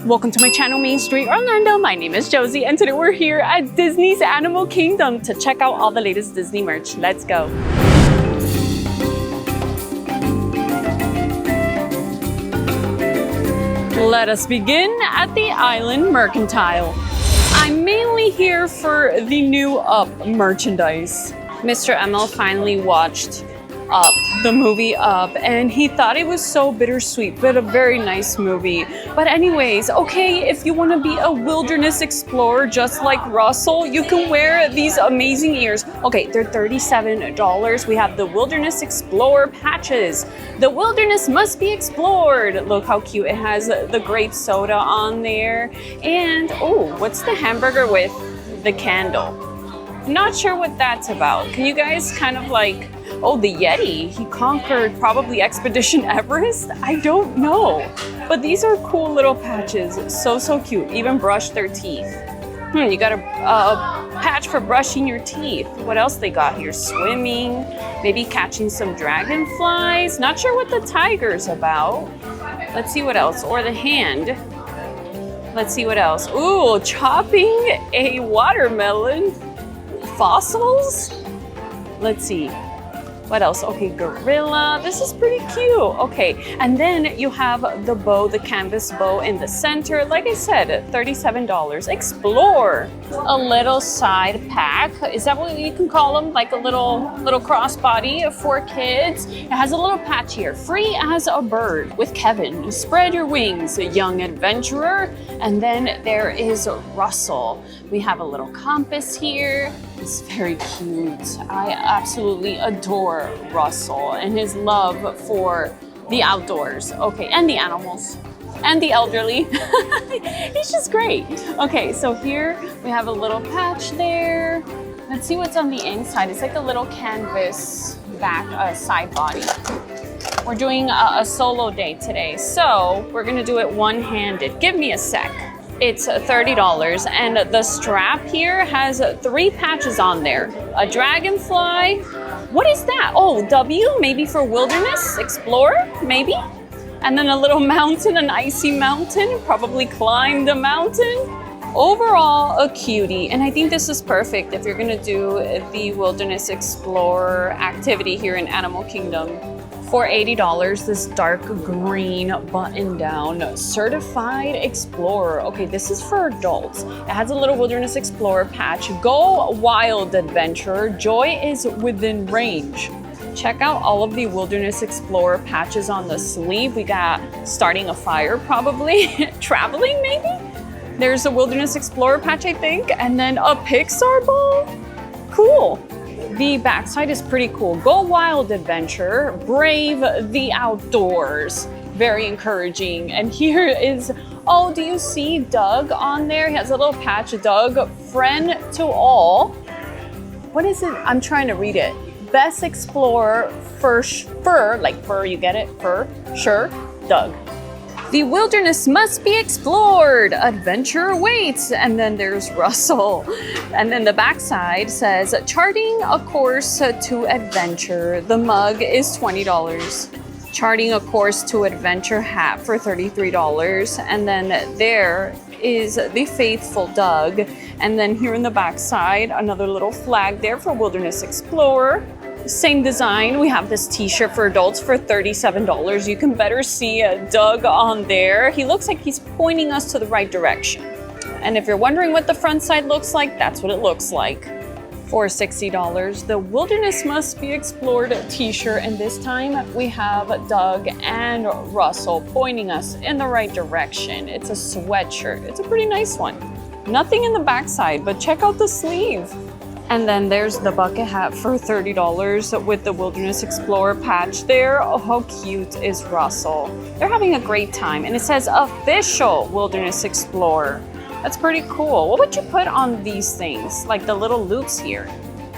Welcome to my channel, Main Street Orlando. My name is Josie, and today we're here at Disney's Animal Kingdom to check out all the latest Disney merch. Let's go. Let us begin at the Island Mercantile. I'm mainly here for the new Up merchandise. Mr. ML finally watched Up, the movie Up, and he thought it was so bittersweet, but a very nice movie. But anyways, okay, if you want to be a wilderness explorer just like Russell, you can wear these amazing ears. Okay, they're $37. We have the Wilderness Explorer patches. The wilderness must be explored. Look how cute. It has the grape soda on there. And oh, what's the hamburger with the candle? Not sure what that's about. Can you guys kind of like, oh, the Yeti, he conquered probably Expedition Everest? I don't know. But these are cool little patches. So cute. Even brush their teeth. You got a patch for brushing your teeth. What else they got here? Swimming, maybe catching some dragonflies. Not sure what the tiger's about. Let's see what else. Or the hand. Let's see what else. Ooh, chopping a watermelon. Fossils? Let's see. What else? Okay, gorilla. This is pretty cute. Okay, and then you have the bow, the canvas bow in the center. Like I said, $37. Explore. A little side pack. Is that what you can call them? Like a little crossbody for kids. It has a little patch here. Free as a bird with Kevin. Spread your wings, young adventurer. And then there is Russell. We have a little compass here. It's very cute. I absolutely adore Russell and his love for the outdoors. Okay, and the animals and the elderly. He's just great. Okay, so here we have a little patch there. Let's see what's on the inside. It's like a little canvas back side body. We're doing a solo day today, so we're gonna do it one-handed. Give me a sec. It's $30, and the strap here has 3 patches on there. A dragonfly. What is that? Oh, W, maybe for wilderness explorer, maybe? And then a little mountain, an icy mountain, probably climb the mountain. Overall, a cutie, and I think this is perfect if you're gonna do the wilderness explorer activity here in Animal Kingdom. For $80, this dark green button-down certified explorer. Okay, this is for adults. It has a little wilderness explorer patch. Go wild, adventurer. Joy is within range. Check out all of the wilderness explorer patches on the sleeve. We got starting a fire, probably. Traveling, maybe? There's a wilderness explorer patch, I think. And then a Pixar ball. Cool. The backside is pretty cool. Go wild, adventure. Brave the outdoors. Very encouraging. And here is, oh, do you see Doug on there? He has a little patch. Doug, friend to all. What is it? I'm trying to read it. Best explorer fur, like fur, you get it? Fur, sure, Doug. The wilderness must be explored. Adventure awaits. And then there's Russell. And then the backside says, charting a course to adventure. The mug is $20. Charting a course to adventure hat for $33. And then there is the faithful Doug. And then here in the backside, another little flag there for Wilderness Explorer. Same design. We have this t-shirt for adults for $37. You can better see Doug on there. He looks like he's pointing us to the right direction. And if you're wondering what the front side looks like, that's what it looks like. For $60, the Wilderness Must Be Explored t-shirt. And this time we have Doug and Russell pointing us in the right direction. It's a sweatshirt. It's a pretty nice one. Nothing in the backside, but check out the sleeve. And then there's the bucket hat for $30 with the Wilderness Explorer patch there. Oh, how cute is Russell? They're having a great time. And it says official Wilderness Explorer. That's pretty cool. What would you put on these things? Like the little loops here.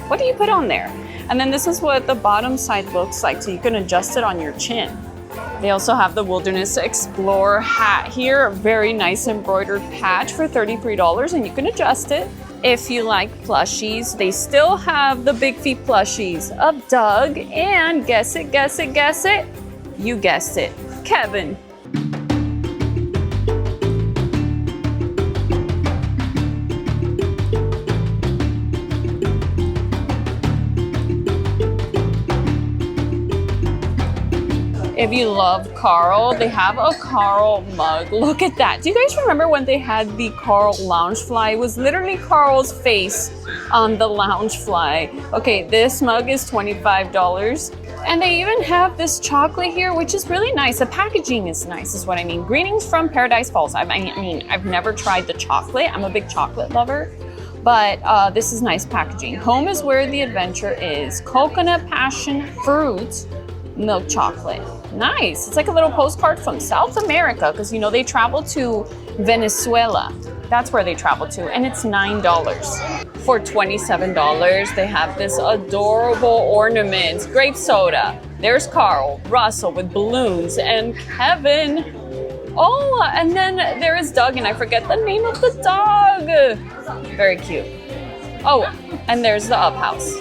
What do you put on there? And then this is what the bottom side looks like. So you can adjust it on your chin. They also have the Wilderness Explorer hat here. Very nice embroidered patch for $33, and you can adjust it. If you like plushies, they still have the Big Feet plushies of Doug and guess it, guess it, guess it. You guessed it, Kevin. If you love Carl, they have a Carl mug. Look at that. Do you guys remember when they had the Carl Loungefly? It was literally Carl's face on the Loungefly. Okay, this mug is $25. And they even have this chocolate here, which is really nice. The packaging is nice, is what I mean. Greetings from Paradise Falls. I mean, I've never tried the chocolate. I'm a big chocolate lover. But this is nice packaging. Home is where the adventure is. Coconut passion fruit milk chocolate. Nice. It's like a little postcard from South America because, you know, they travel to Venezuela. That's where they travel to. And it's $9. For $27, they have this adorable ornament. Grape soda. There's Carl, Russell with balloons, and Kevin. Oh, and then there is Doug, and I forget the name of the dog. Very cute. Oh, and there's the Up House.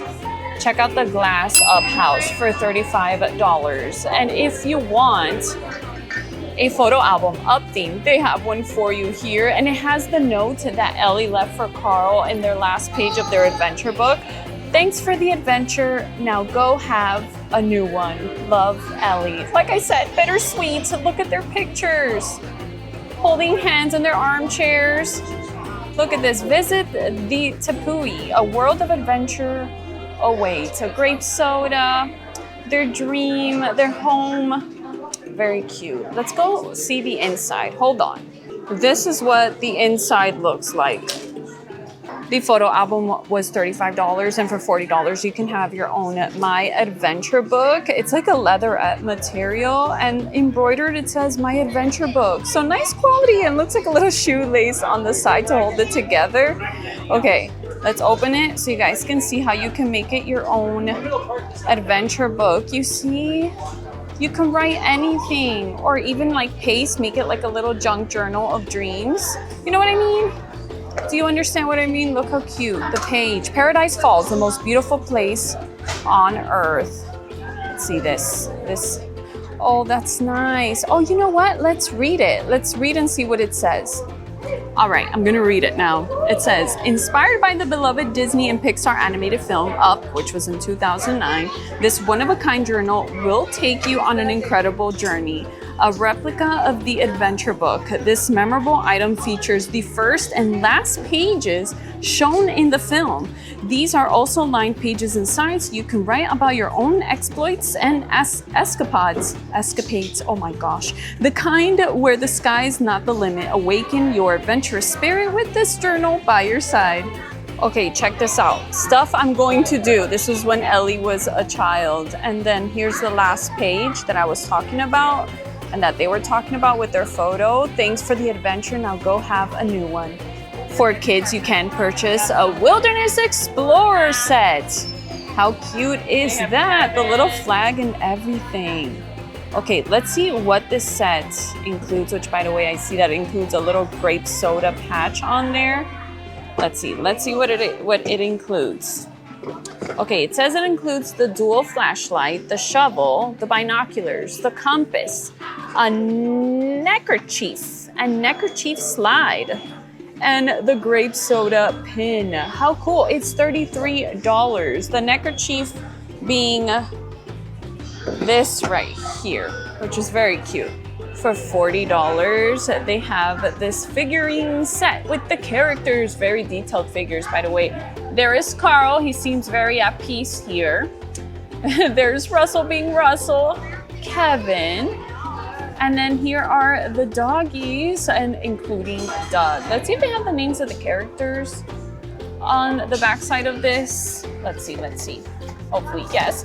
Check out the glass Up House for $35. And if you want a photo album up theme, they have one for you here. And it has the note that Ellie left for Carl in their last page of their adventure book. Thanks for the adventure. Now go have a new one. Love, Ellie. Like I said, bittersweet. Look at their pictures. Holding hands in their armchairs. Look at this. Visit the Tapui, a world of adventure awaits. A grape soda, their dream, their home. Very cute. Let's go see the inside. Hold on. This is what the inside looks like. The photo album was $35, and for $40 you can have your own My Adventure book. It's like a leatherette material, and embroidered it says My Adventure book. So nice quality, and looks like a little shoelace on the side to hold it together. Okay, let's open it so you guys can see how you can make it your own adventure book. You see, you can write anything, or even like paste, make it like a little junk journal of dreams. You know what I mean? Do you understand what I mean? Look how cute. The page. Paradise Falls, the most beautiful place on earth. Let's see this. Oh, that's nice. Oh, you know what? Let's read it. Let's read and see what it says. All right, I'm gonna read it now. It says, inspired by the beloved Disney and Pixar animated film Up, which was in 2009, this one-of-a-kind journal will take you on an incredible journey. A replica of the adventure book, this memorable item features the first and last pages shown in the film. These are also lined pages inside, so you can write about your own exploits and escapades, oh my gosh. The kind where the sky's not the limit. Awaken your adventurous spirit with this journal by your side. Okay, check this out. Stuff I'm going to do. This is when Ellie was a child. And then here's the last page that I was talking about, and that they were talking about with their photo. Thanks for the adventure. Now go have a new one. For kids, you can purchase a Wilderness Explorer set. How cute is that? The little flag and everything. Okay, let's see what this set includes, which by the way, I see that it includes a little grape soda patch on there. Let's see what it includes. Okay, it says it includes the dual flashlight, the shovel, the binoculars, the compass, a neckerchief slide, and the grape soda pin. How cool. It's $33. The neckerchief being this right here, which is very cute. For $40, they have this figurine set with the characters, very detailed figures, by the way. There is Carl, he seems very at peace here. There's Russell being Russell, Kevin, and then here are the doggies, and including Doug. Let's see if they have the names of the characters on the backside of this. Let's see. Hopefully, yes.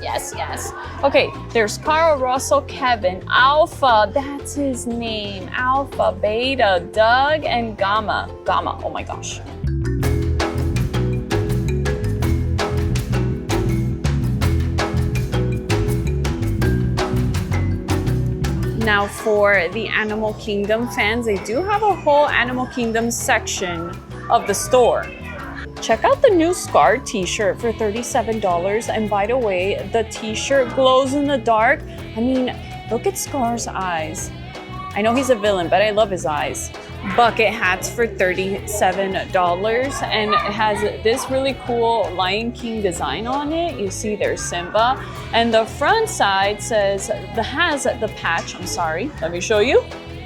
Okay, there's Carl, Russell, Kevin, Alpha, that's his name, Alpha, Beta, Doug, and Gamma, oh my gosh. Now for the Animal Kingdom fans, they do have a whole Animal Kingdom section of the store. Check out the new Scar t-shirt for $37. And by the way, the t-shirt glows in the dark. I mean, look at Scar's eyes. I know he's a villain, but I love his eyes. Bucket hats for $37, and it has this really cool Lion King design on it. You see there's Simba, and the front side has the patch. I'm sorry, let me show you.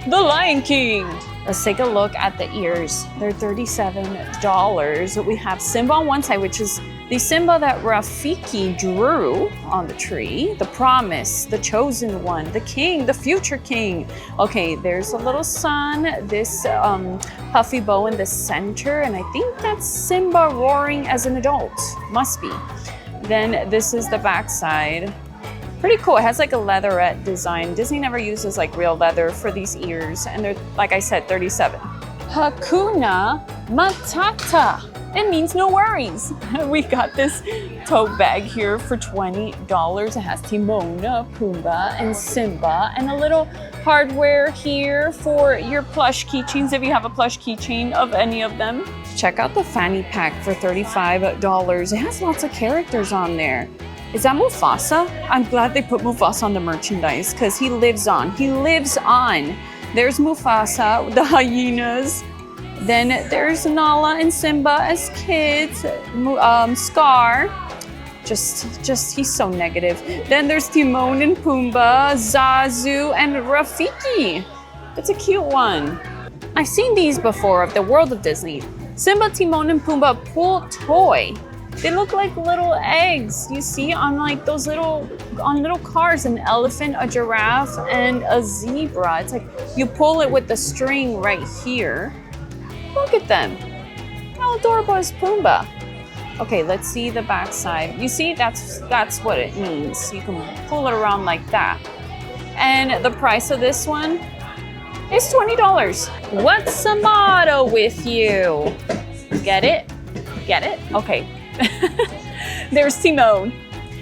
The Lion King. Let's take a look at the ears. They're $37. We have Simba on one side, which is the Simba that Rafiki drew on the tree. The promise, the chosen one, the king, the future king. Okay, there's a little sun, this puffy bow in the center, and I think that's Simba roaring as an adult. Must be. Then this is the backside. Pretty cool. It has like a leatherette design. Disney never uses like real leather for these ears, and they're, like I said, 37. Hakuna Matata. It means no worries. We got this tote bag here for $20. It has Timona, Pumbaa, and Simba, and a little hardware here for your plush keychains if you have a plush keychain of any of them. Check out the fanny pack for $35. It has lots of characters on there. Is that Mufasa? I'm glad they put Mufasa on the merchandise because he lives on. He lives on. There's Mufasa, the hyenas. Then there's Nala and Simba as kids. Scar. Just he's so negative. Then there's Timon and Pumbaa, Zazu, and Rafiki. It's a cute one. I've seen these before of the World of Disney. Simba, Timon, and Pumbaa pool toy. They look like little eggs. You see on like those little cars, an elephant, a giraffe, and a zebra. It's like you pull it with the string right here. Look at them. How adorable is Pumbaa? Okay, let's see the back side. You see, that's what it means. You can pull it around like that. And the price of this one is $20. What's the motto with you? Get it? Get it? Okay. There's Timon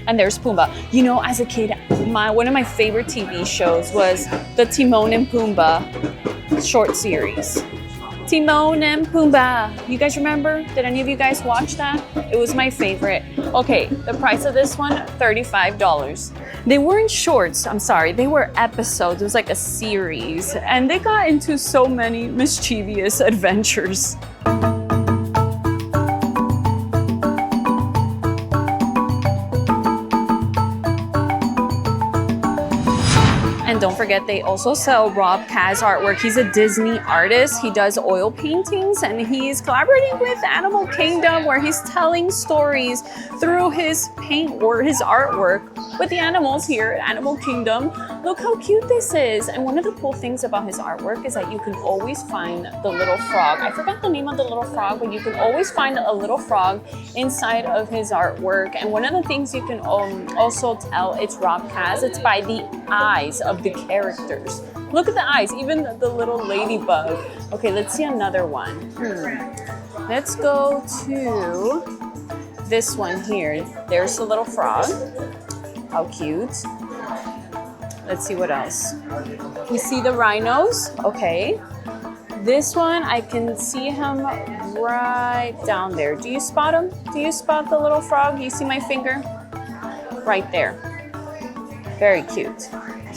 and there's Pumbaa. You know, as a kid, one of my favorite TV shows was the Timon and Pumbaa short series. Timon and Pumbaa. You guys remember? Did any of you guys watch that? It was my favorite. Okay, the price of this one, $35. They weren't shorts, I'm sorry. They were episodes. It was like a series. And they got into so many mischievous adventures. And don't forget, they also sell Rob Kaz artwork. He's a Disney artist. He does oil paintings, and he's collaborating with Animal Kingdom, where he's telling stories through his paint or his artwork with the animals here at Animal Kingdom. Look how cute this is. And one of the cool things about his artwork is that you can always find the little frog. I forgot the name of the little frog, but you can always find a little frog inside of his artwork. And one of the things you can also tell it's Rob Kaz, it's by the eyes of the characters. Look at the eyes, even the little ladybug. Okay, let's see another one. Let's go to this one here. There's the little frog. How cute. Let's see what else. We see the rhinos. Okay. This one, I can see him right down there. Do you spot him? Do you spot the little frog? You see my finger? Right there. Very cute.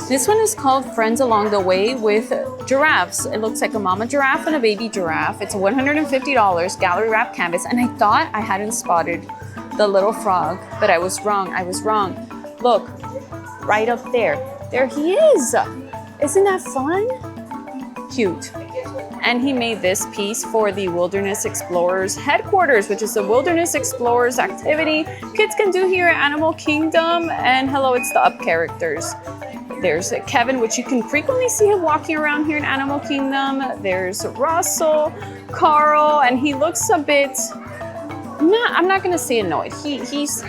This one is called Friends Along the Way with giraffes. It looks like a mama giraffe and a baby giraffe. It's $150 gallery wrap canvas. And I thought I hadn't spotted the little frog, but I was wrong. I was wrong. Look, right up there. There he is. Isn't that fun? Cute. And he made this piece for the Wilderness Explorers headquarters, which is the Wilderness Explorers activity kids can do here at Animal Kingdom. And hello, it's the Up characters. There's Kevin, which you can frequently see him walking around here in Animal Kingdom. There's Russell, Carl, and he looks a bit, I'm not gonna say annoyed. He's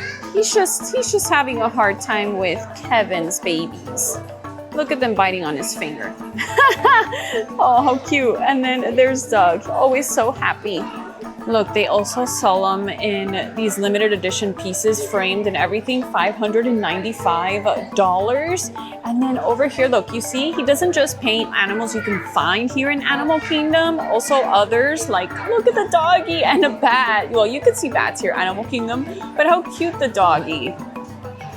just having a hard time with Kevin's babies. Look at them biting on his finger. Oh, how cute. And then there's Doug, always so happy. Look, they also sell them in these limited edition pieces, framed and everything, $595. And then over here, look, you see, he doesn't just paint animals you can find here in Animal Kingdom, also others, like, look at the doggy and a bat. Well, you can see bats here at Animal Kingdom, but how cute the doggy.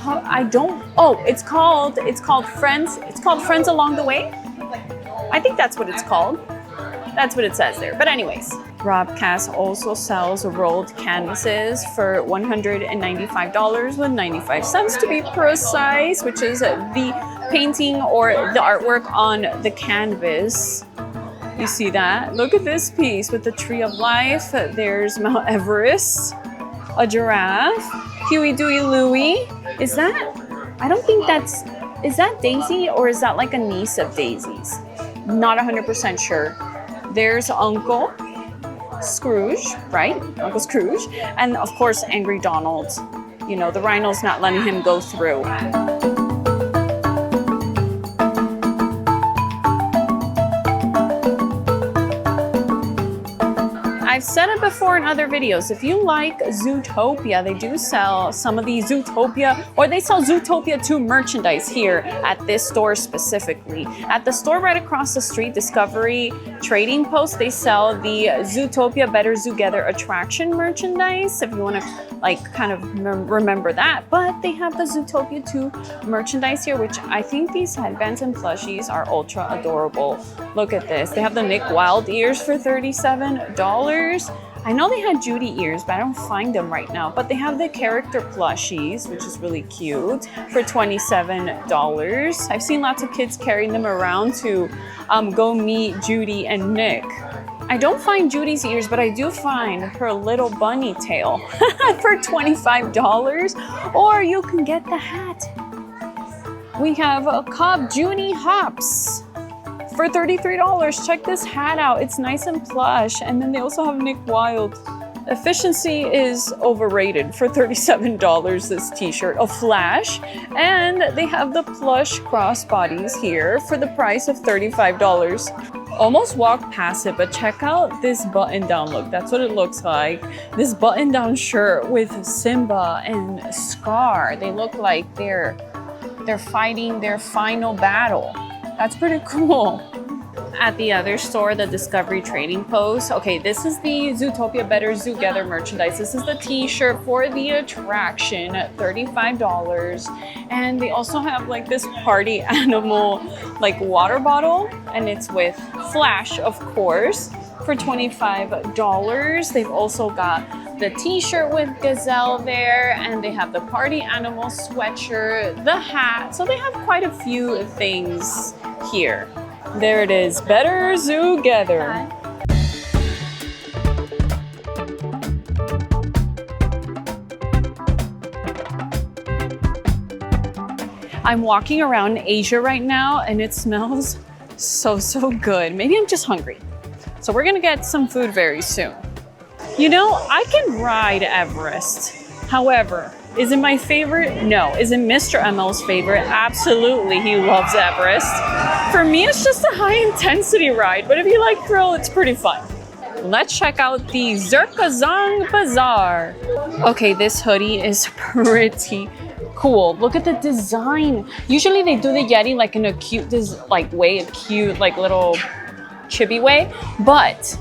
It's called Friends Along the Way? I think that's what it's called. That's what it says there. But anyways, Rob Cass also sells rolled canvases for $195 with 95 cents to be precise, which is the painting or the artwork on the canvas. You see that? Look at this piece with the Tree of Life. There's Mount Everest, a giraffe, Huey, Dewey, Louie. Is that? I don't think that's. Is that Daisy or is that like a niece of Daisy's? Not 100% sure. There's Uncle Scrooge, right? Uncle Scrooge. And of course, Angry Donald. You know, the rhino's not letting him go through. I've said it before in other videos. If you like Zootopia, they do sell some of the Zootopia, or they sell Zootopia 2 merchandise here at this store specifically. At the store right across the street, Discovery Trading Post, they sell the Zootopia Better Together attraction merchandise, if you want to like kind of remember that. But they have the Zootopia 2 merchandise here, which I think these headbands and plushies are ultra adorable. Look at this. They have the Nick Wilde ears for $37. I know they had Judy ears, but I don't find them right now. But they have the character plushies, which is really cute, for $27. I've seen lots of kids carrying them around to go meet Judy and Nick. I don't find Judy's ears, but I do find her little bunny tail for $25. Or you can get the hat. We have a Cobb Junie Hops for $33. Check this hat out. It's nice and plush. And then they also have Nick Wilde. Efficiency is overrated for $37, this t-shirt. A Flash. And they have the plush crossbodies here for the price of $35. Almost walked past it, but check out this button-down look. That's what it looks like. This button-down shirt with Simba and Scar. They look like they're fighting their final battle. That's pretty cool. At the other store, the Discovery Trading Post. Okay, this is the Zootopia Better Together merchandise. This is the t-shirt for the attraction at $35. And they also have like this party animal like water bottle, and it's with Flash, of course, for $25. They've also got the t-shirt with Gazelle there, and they have the party animal sweatshirt, the hat. So they have quite a few things here. There it is, Better Together. I'm walking around Asia right now and it smells so good. Maybe I'm just hungry. So we're gonna get some food very soon. You know, I can ride Everest. However, is it my favorite? No. Is it Mr. ML's favorite? Absolutely, he loves Everest. For me, it's just a high intensity ride, but if you like thrill, it's pretty fun. Let's check out the Zircazong Bazaar. Okay, this hoodie is pretty cool. Look at the design. Usually they do the Yeti like in a cute, way, a cute, like little chibi way, but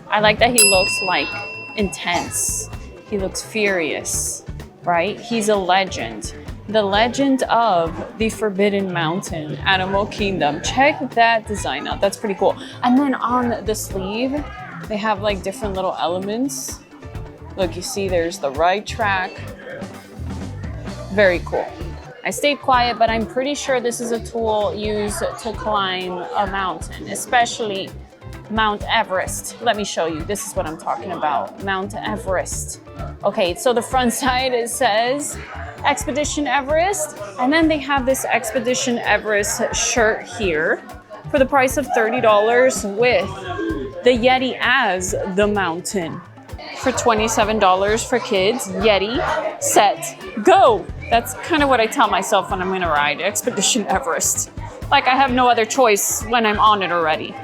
I like that he looks like intense. He looks furious, right? He's a legend. The legend of the Forbidden Mountain, Animal Kingdom. Check that design out. That's pretty cool. And then on the sleeve, they have like different little elements. Look, you see there's the ride track. Very cool. I stayed quiet, but I'm pretty sure this is a tool used to climb a mountain, especially Mount Everest. Let me show you. This is what I'm talking about. Mount Everest. Okay, so the front side, it says Expedition Everest, and then they have this Expedition Everest shirt here for the price of $30 with the Yeti as the mountain. For $27 for kids, Yeti, set, go. That's kind of what I tell myself when I'm gonna ride Expedition Everest. Like I have no other choice when I'm on it already.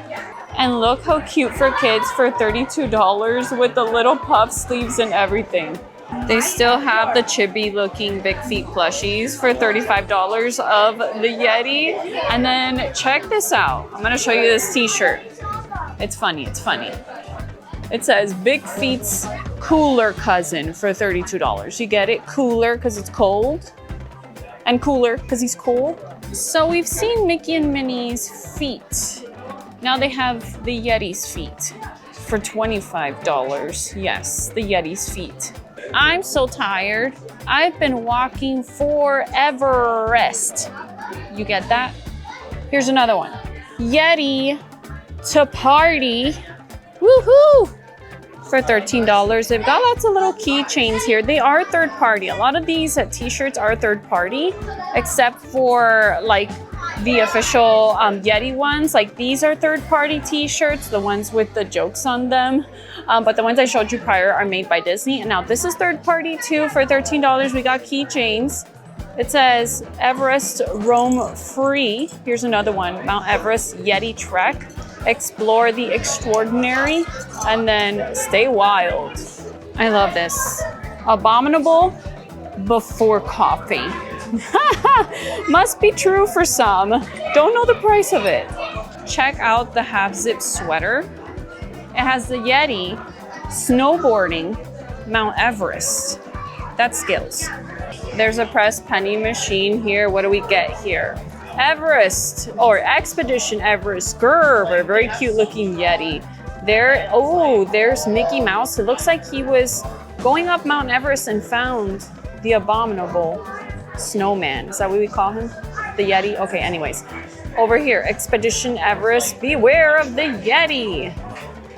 And look how cute for kids for $32 with the little puff sleeves and everything. They still have the chibi looking Big Feet plushies for $35 of the Yeti. And then check this out. I'm gonna show you this t-shirt. It's funny, it's funny. It says Big Feet's cooler cousin for $32. You get it? Cooler because it's cold, and cooler because he's cool. So we've seen Mickey and Minnie's feet Now they have the Yeti's feet for $25. Yes, the Yeti's feet. I'm so tired. I've been walking for Everest. You get that? Here's another one. Yeti to party. Woohoo! For $13. They've got lots of little keychains here. They are third party. A lot of these t-shirts are third party, except for like the official Yeti ones. Like these are third party t-shirts, the ones with the jokes on them. But the ones I showed you prior are made by Disney. And now this is third party too. For $13, we got keychains. It says Everest roam free. Here's another one. Mount Everest Yeti Trek. Explore the extraordinary, and then stay wild. I love this. Abominable before coffee. Must be true for some. Don't know the price of it. Check out the half zip sweater. It has the Yeti snowboarding Mount Everest. That's skills. There's a press penny machine here. What do we get here? Everest or Expedition Everest. Grr, a very cute looking Yeti. There, oh, there's Mickey Mouse. It looks like he was going up Mount Everest and found the abominable snowman. Is that what we call him? The Yeti? Okay, anyways. Over here, Expedition Everest. Beware of the Yeti.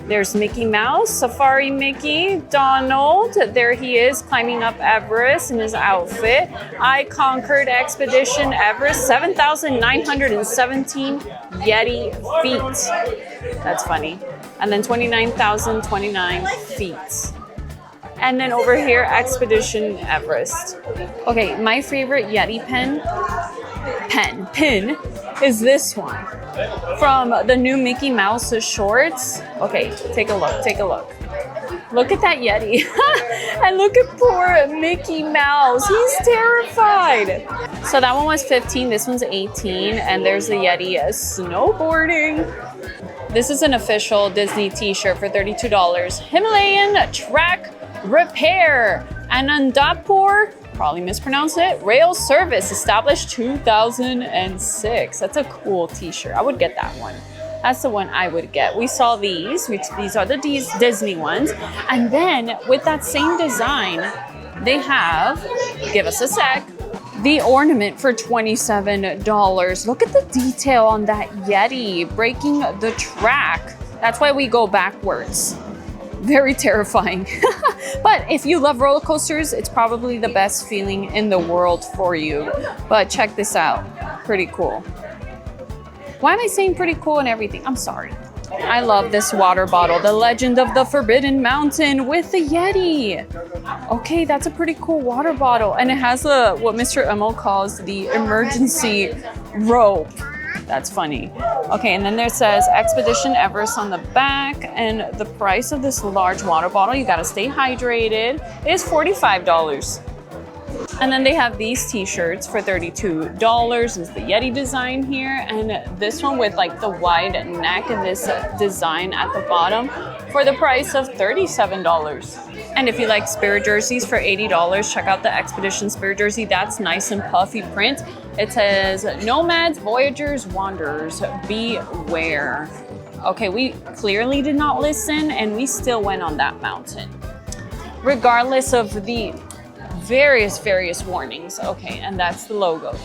There's Mickey Mouse, Safari Mickey, Donald. There he is climbing up Everest in his outfit. I conquered Expedition Everest, 7,917 Yeti feet. That's funny. And then 29,029 feet. And then over here, Expedition Everest. Okay, my favorite Yeti pin is this one. From the new Mickey Mouse shorts. Okay, take a look, take a look. Look at that Yeti. And look at poor Mickey Mouse. He's terrified. So that one was 15, this one's 18, and there's the Yeti snowboarding. This is an official Disney t-shirt for $32. Himalayan Track Repair. Anandapur, probably mispronounced it, rail service established 2006. That's a cool t-shirt. I would get that one. That's the one I would get. We saw these, which these are the Disney ones. And then with that same design, they have, give us a sec, the ornament for $27. Look at the detail on that Yeti breaking the track. That's why we go backwards. Very terrifying. But if you love roller coasters, it's probably the best feeling in the world for you. But check this out. Pretty cool. Why am I saying pretty cool and everything? I'm sorry. I love this water bottle. The Legend of the Forbidden Mountain with the Yeti. Okay, that's a pretty cool water bottle. And it has what Mr. Emil calls the emergency rope. That's funny. Okay, and then there says Expedition Everest on the back, and the price of this large water bottle, you gotta stay hydrated, is $45. And then they have these t-shirts for $32. Is the Yeti design here, and this one with like the wide neck and this design at the bottom for the price of $37. And if you like spirit jerseys for $80, check out the Expedition Spirit jersey. That's nice and puffy print. It says, Nomads, Voyagers, Wanderers, beware. Okay, we clearly did not listen, and we still went on that mountain. Regardless of the various warnings. Okay, and that's the logo.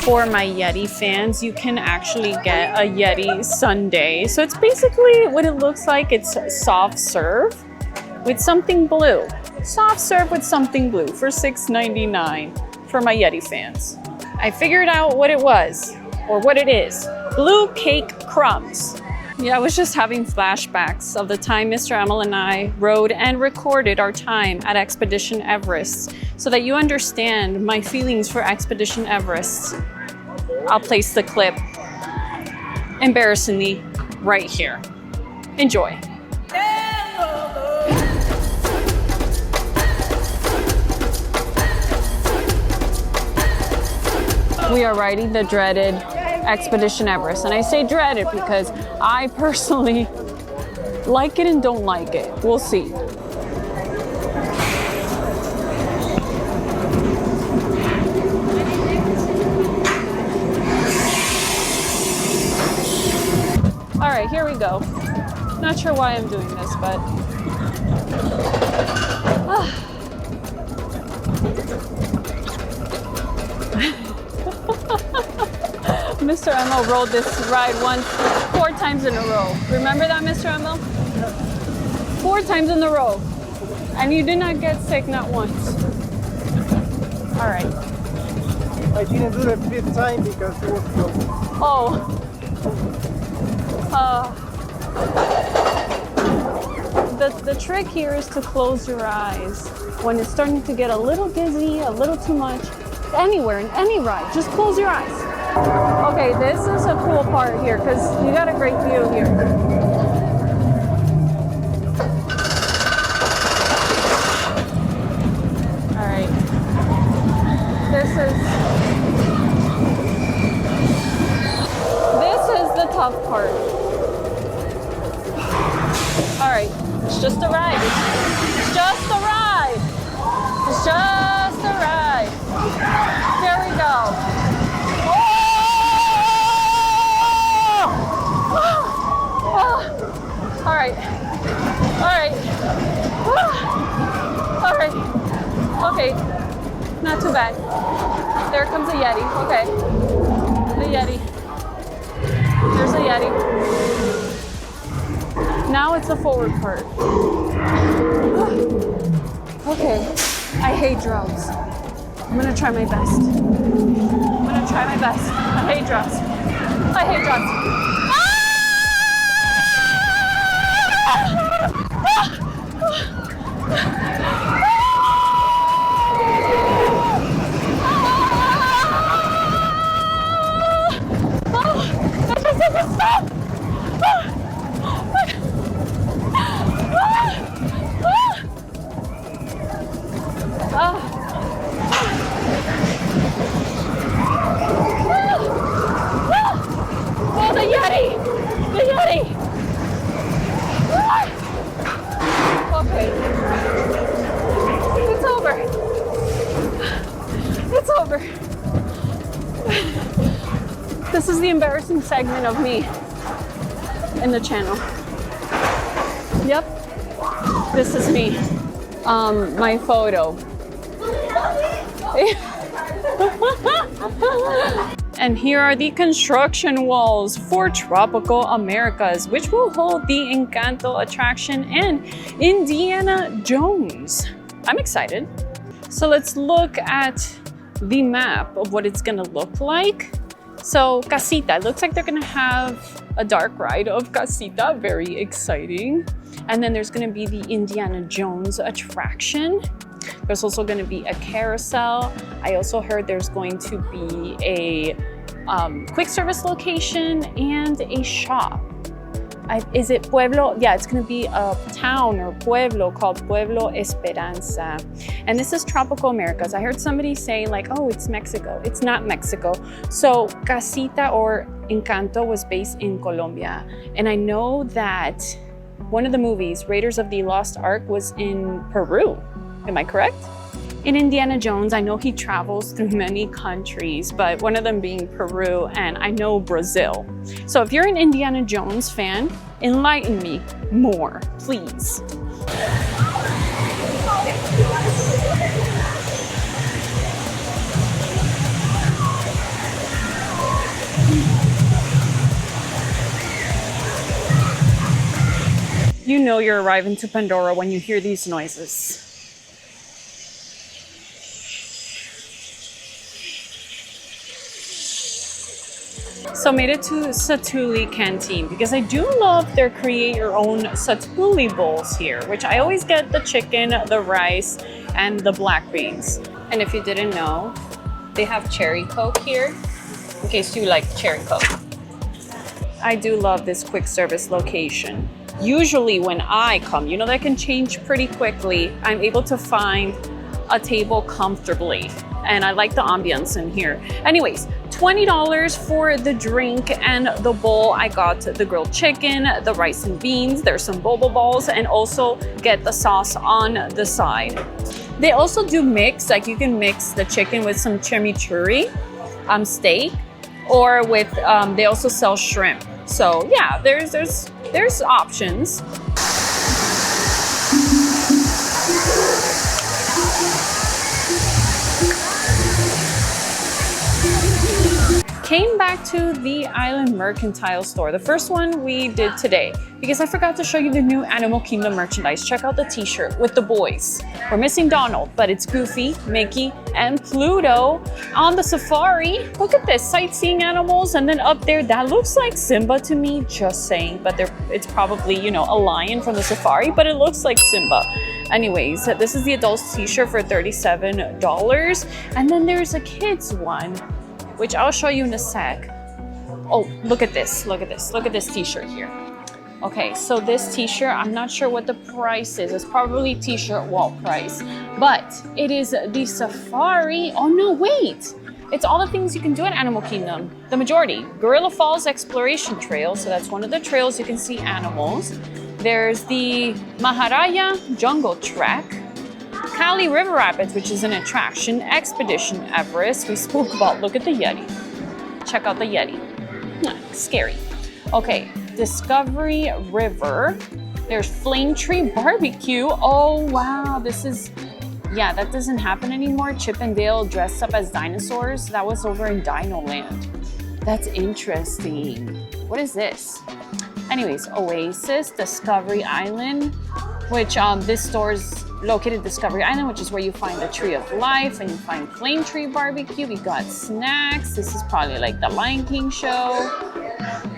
For my Yeti fans, you can actually get a Yeti sundae. So it's basically what it looks like. It's soft serve with something blue. Soft serve with something blue for $6.99 for my Yeti fans. I figured out what it was, or what it is. Blue cake crumbs. Yeah, I was just having flashbacks of the time Mr. Emil and I rode and recorded our time at Expedition Everest so that you understand my feelings for Expedition Everest. I'll place the clip, embarrassingly, right here. Enjoy. We are riding the dreaded Expedition Everest, and I say dreaded because I personally like it and don't like it. We'll see. go. Not sure why I'm doing this, but Mr. Emil rode this ride 4 times in a row. Remember that, Mr. Emil? 4 times in a row. And you did not get sick, not once. All right. I didn't do the 5th time because it was closed. Oh. The trick here is to close your eyes when it's starting to get a little dizzy, a little too much. Anywhere, in any ride, just close your eyes. Okay, this is a cool part here because you got a great view here. All right. This is the tough part. All right, it's just a ride. It's just a ride. It's just a ride. Here we go. All right. All right. All right. Okay. Not too bad. There comes a Yeti. Okay. The Yeti. There's a Yeti. Now it's the forward part. Okay. I hate drugs. I'm gonna try my best. I'm gonna try my best. I hate drugs. I hate drugs. Oh, the Yeti! The Yeti! Okay. It's over. It's over. This is the embarrassing segment of me in the channel. Yep. This is me. My photo. And here are the construction walls for Tropical Americas, which will hold the Encanto attraction and Indiana Jones. I'm excited. So let's look at the map of what it's gonna look like. So Casita, it looks like they're gonna have a dark ride of Casita, very exciting. And then there's gonna be the Indiana Jones attraction. There's also going to be a carousel. I also heard there's going to be a quick service location and a shop. Is it Pueblo? Yeah, it's going to be a town or pueblo called Pueblo Esperanza. And this is Tropical Americas. I heard somebody say like, oh, it's Mexico. It's not Mexico. So Casita or Encanto was based in Colombia. And I know that one of the movies, Raiders of the Lost Ark, was in Peru. Am I correct? In Indiana Jones, I know he travels through many countries, but one of them being Peru, and I know Brazil. So if you're an Indiana Jones fan, enlighten me more, please. You know you're arriving to Pandora when you hear these noises. So made it to Satuli Canteen because I do love their create your own Satuli bowls here, which I always get the chicken, the rice, and the black beans. And if you didn't know, they have cherry Coke here, in case you like cherry Coke. I do love this quick service location. Usually when I come, you know that can change pretty quickly, I'm able to find a table comfortably. And I like the ambience in here. Anyways, $20 for the drink and the bowl. I got the grilled chicken, the rice and beans, there's some boba balls, and also get the sauce on the side. They also do mix, like you can mix the chicken with some chimichurri steak, or with, they also sell shrimp. So yeah, there's options. Came back to the Island Mercantile store, the first one we did today, because I forgot to show you the new Animal Kingdom merchandise. Check out the t-shirt with the boys. We're missing Donald, but it's Goofy, Mickey, and Pluto on the safari. Look at this, sightseeing animals, and then up there, that looks like Simba to me, just saying, but it's probably, you know, a lion from the safari, but it looks like Simba. Anyways, this is the adults t-shirt for $37, and then there's a kids one, which I'll show you in a sec. Oh, look at this, look at this, look at this t-shirt here. Okay, so this t-shirt, I'm not sure what the price is. It's probably t-shirt Walt price, but it is the safari. Oh no, wait. It's all the things you can do at Animal Kingdom. The majority. Gorilla Falls Exploration Trail, so that's one of the trails you can see animals. There's the Maharaja Jungle Trek, Cali River Rapids, which is an attraction, Expedition Everest. We spoke about, look at the Yeti. Check out the Yeti. Scary. Okay, Discovery River. There's Flame Tree Barbecue. Oh, wow, this is, yeah, that doesn't happen anymore. Chip and Dale dressed up as dinosaurs. That was over in Dino Land. That's interesting. What is this? Anyways, Oasis, Discovery Island, which this store's located Discovery Island, which is where you find the Tree of Life and you find Flame Tree Barbecue. We got snacks. This is probably like the Lion King show.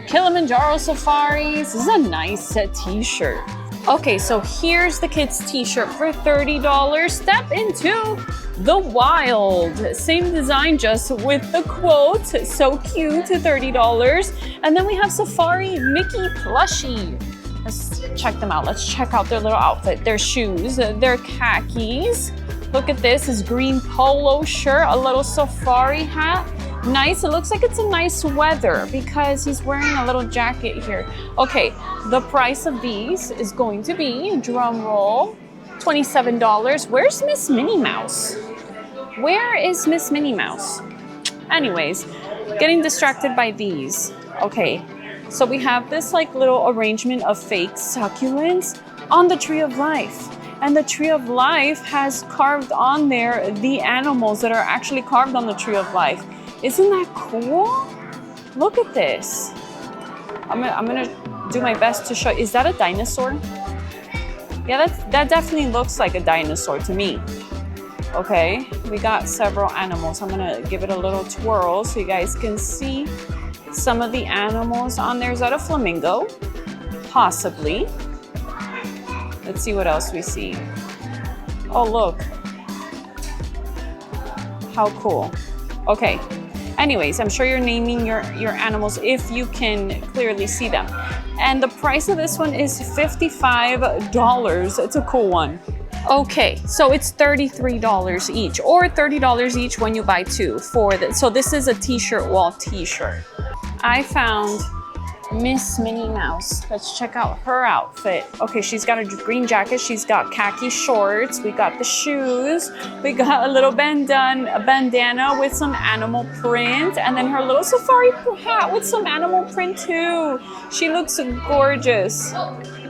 Kilimanjaro Safaris. This is a nice t-shirt. Okay, so here's the kids t-shirt for $30. Step into the wild. Same design, just with the quote. So cute, $30. And then we have Safari Mickey plushie. Let's check them out. Let's check out their little outfit, their shoes, their khakis. Look at this, his green polo shirt, a little safari hat. Nice, it looks like it's a nice weather because he's wearing a little jacket here. Okay, the price of these is going to be, drum roll, $27. Where's Miss Minnie Mouse? Where is Miss Minnie Mouse? Anyways, getting distracted by these. Okay. So we have this like little arrangement of fake succulents on the Tree of Life. And the Tree of Life has carved on there the animals that are actually carved on the Tree of Life. Isn't that cool? Look at this. I'm gonna do my best to show. Is that a dinosaur? Yeah, that definitely looks like a dinosaur to me. Okay, we got several animals. I'm gonna give it a little twirl so you guys can see some of the animals on there. Is that a flamingo? Possibly. Let's see what else we see. Oh, look. How cool. Okay. Anyways, I'm sure you're naming your animals if you can clearly see them. And the price of this one is $55. It's a cool one. Okay, so it's $33 each, or $30 each when you buy two for this. So this is a t-shirt Walt t-shirt. I found Miss Minnie Mouse. Let's check out her outfit. Okay, she's got a green jacket. She's got khaki shorts. We got the shoes. We got a little bandana with some animal print. And then her little safari hat with some animal print too. She looks gorgeous.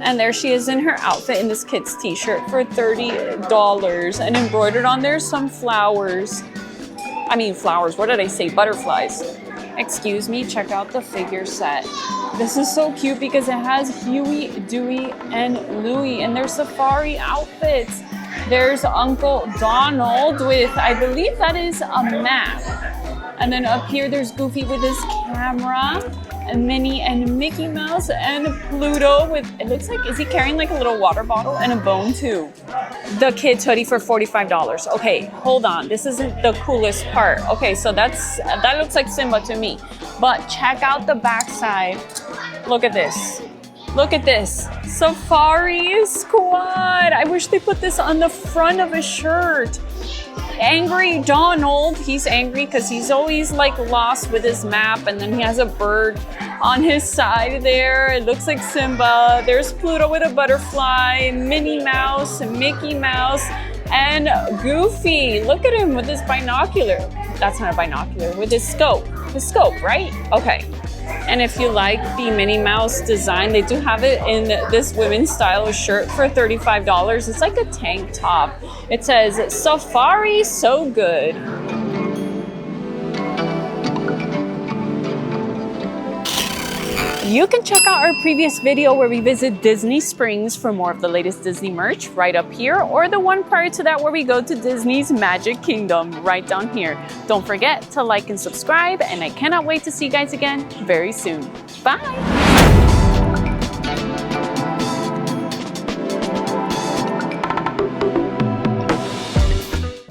And there she is in her outfit in this kid's t-shirt for $30. And embroidered on there some flowers. I mean flowers, what did I say? Butterflies. Excuse me, check out the figure set. This is so cute because it has Huey, Dewey, and Louie in their safari outfits. There's Uncle Donald with, I believe that is a map. And then up here, there's Goofy with his camera, and Minnie and Mickey Mouse, and Pluto with, it looks like, is he carrying like a little water bottle and a bone too? The kid's hoodie for $45. Okay, hold on. This isn't the coolest part. Okay, so that looks like Simba to me. But check out the backside. Look at this. Look at this. Safari Squad. I wish they put this on the front of a shirt. Angry Donald. He's angry because he's always like lost with his map, and then he has a bird on his side there. It looks like Simba. There's Pluto with a butterfly, Minnie Mouse, Mickey Mouse, and Goofy. Look at him with his binocular. That's not a binocular, with his scope. His scope, right? Okay. And if you like the Minnie Mouse design, they do have it in this women's style shirt for $35. It's like a tank top. It says, Safari So Good. You can check out our previous video where we visit Disney Springs for more of the latest Disney merch right up here, or the one prior to that where we go to Disney's Magic Kingdom right down here. Don't forget to like and subscribe, and I cannot wait to see you guys again very soon. Bye!